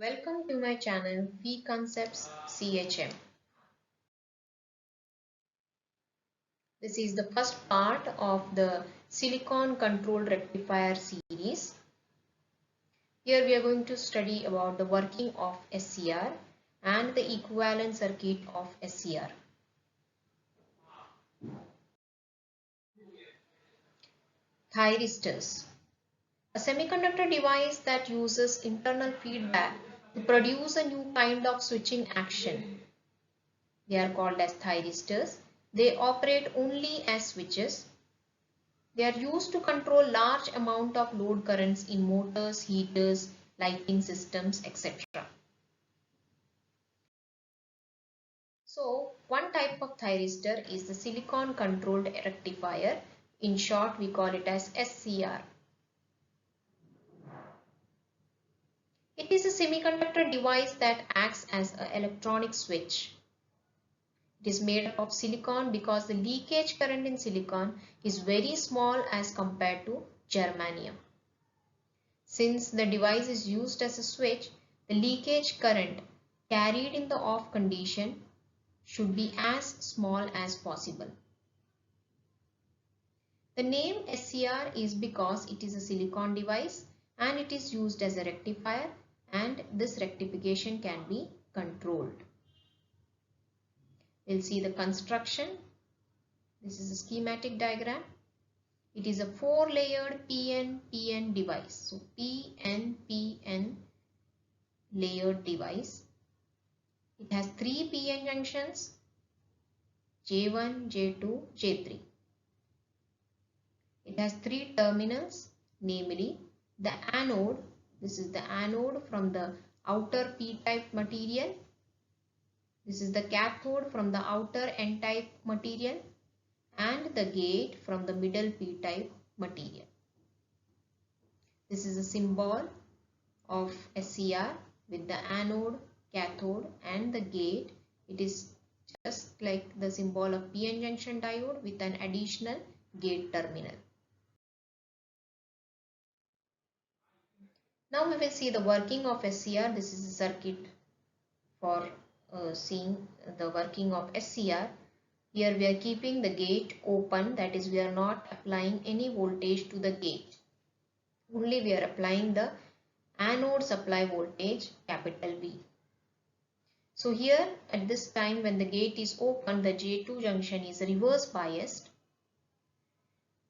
Welcome to my channel V Concepts CHM. This is the first part of the silicon controlled rectifier series. Here we are going to study about the working of SCR and the equivalent circuit of SCR. Thyristors. A semiconductor device that uses internal feedback to produce a new kind of switching action. They are called as thyristors. They operate only as switches. They are used to control large amount of load currents in motors, heaters, lighting systems, etc. So, one type of thyristor is the silicon controlled rectifier. In short, we call it as SCR. It is a semiconductor device that acts as an electronic switch. It is made up of silicon because the leakage current in silicon is very small as compared to germanium. Since the device is used as a switch, the leakage current carried in the off condition should be as small as possible. The name SCR is because it is a silicon device and it is used as a rectifier, and this rectification can be controlled. We'll see the construction. This is a schematic diagram. It is a 4-layered PN-PN device. So PN-PN layered device. It has 3 PN junctions, J1, J2, J3. It has 3 terminals, namely the anode. This is the anode from the outer P-type material. This is the cathode from the outer N-type material, and the gate from the middle P-type material. This is a symbol of SCR with the anode, cathode and the gate. It is just like the symbol of PN junction diode with an additional gate terminal. Now we will see the working of SCR. This is a circuit for seeing the working of SCR. Here we are keeping the gate open, that is we are not applying any voltage to the gate. Only we are applying the anode supply voltage, capital V. So here at this time when the gate is open, the J2 junction is reverse biased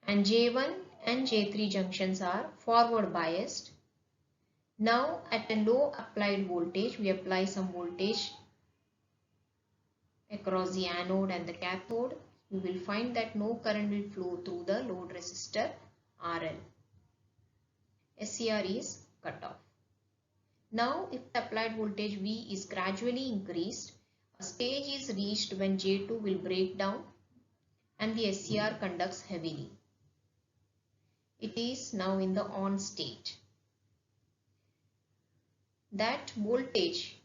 and J1 and J3 junctions are forward biased. Now at a low applied voltage, we apply some voltage across the anode and the cathode. You will find that no current will flow through the load resistor RL. SCR is cut off. Now if the applied voltage V is gradually increased, a stage is reached when J2 will break down and the SCR conducts heavily. It is now in the on state. That voltage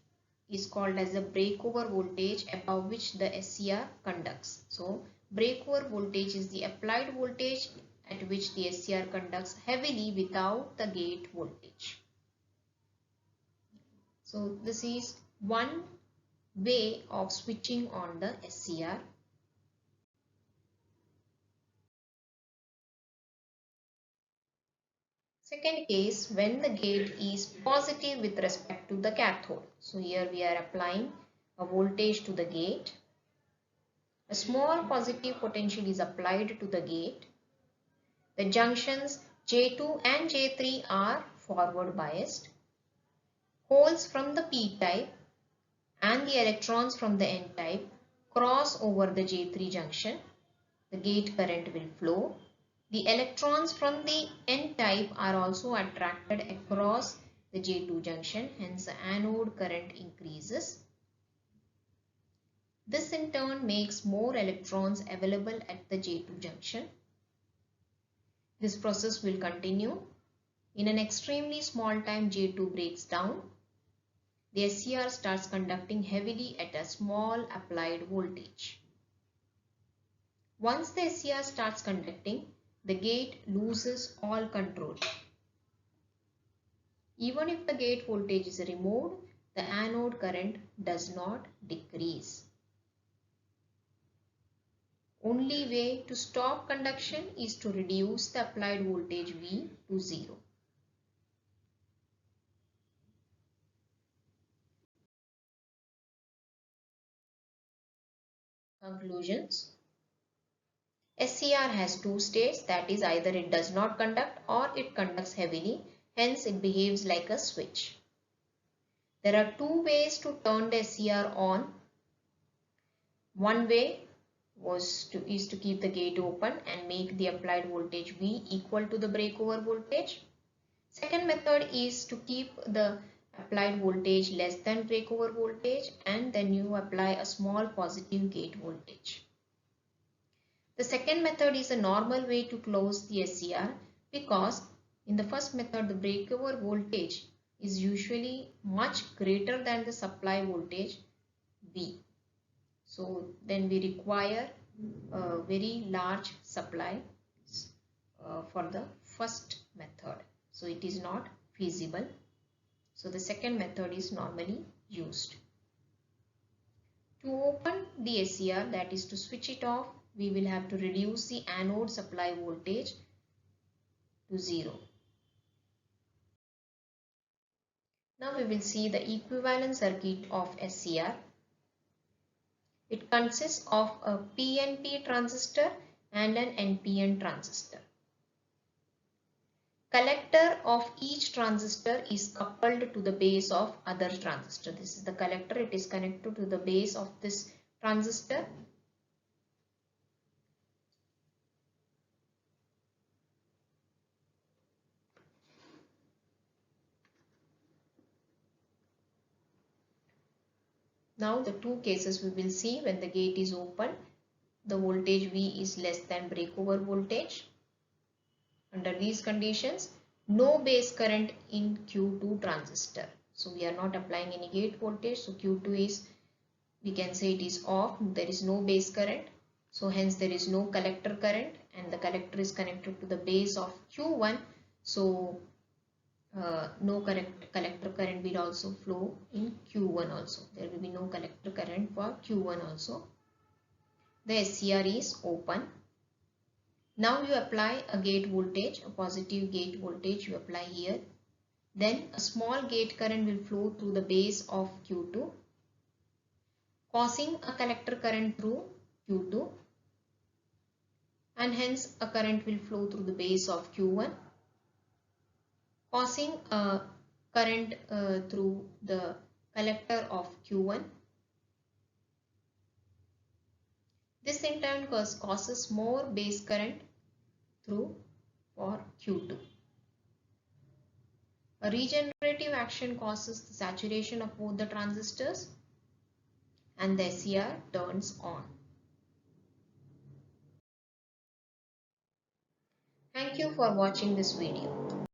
is called as the breakover voltage above which the SCR conducts. So breakover voltage is the applied voltage at which the SCR conducts heavily without the gate voltage. So this is one way of switching on the SCR. Second case, when the gate is positive with respect to the cathode. So here we are applying a voltage to the gate. A small positive potential is applied to the gate. The junctions J2 and J3 are forward biased. Holes from the P-type and the electrons from the N-type cross over the J3 junction. The gate current will flow. The electrons from the N-type are also attracted across the J2 junction, hence the anode current increases. This in turn makes more electrons available at the J2 junction. This process will continue. In an extremely small time, J2 breaks down. The SCR starts conducting heavily at a small applied voltage. Once the SCR starts conducting, the gate loses all control. Even if the gate voltage is removed, the anode current does not decrease. Only way to stop conduction is to reduce the applied voltage V to 0. Conclusions. SCR has two states, that is, either it does not conduct or it conducts heavily, hence it behaves like a switch. There are two ways to turn the SCR on. One way is to keep the gate open and make the applied voltage V equal to the breakover voltage. Second method is to keep the applied voltage less than breakover voltage and then you apply a small positive gate voltage. The second method is a normal way to close the SCR because in the first method the breakover voltage is usually much greater than the supply voltage V. So then we require a very large supply for the first method. So it is not feasible. So the second method is normally used. To open the SCR, that is to switch it off, we will have to reduce the anode supply voltage to 0. Now we will see the equivalent circuit of SCR. It consists of a PNP transistor and an NPN transistor. Collector of each transistor is coupled to the base of other transistor. This is the collector. It is connected to the base of this transistor. Now the two cases we will see. When the gate is open, the voltage V is less than breakover voltage. Under these conditions, no base current in Q2 transistor. So we are not applying any gate voltage. So Q2 is, we can say it is off. There is no base current. So hence there is no collector current and the collector is connected to the base of Q1. So no collector current will also flow in Q1 also. There will be no collector current for Q1 also. The SCR is open. Now you apply a gate voltage, a positive gate voltage you apply here. Then a small gate current will flow through the base of Q2, causing a collector current through Q2, and hence a current will flow through the base of Q1, causing a current through the collector of Q1. This in turn causes more base current through for Q2. A regenerative action causes the saturation of both the transistors and the SCR turns on. Thank you for watching this video.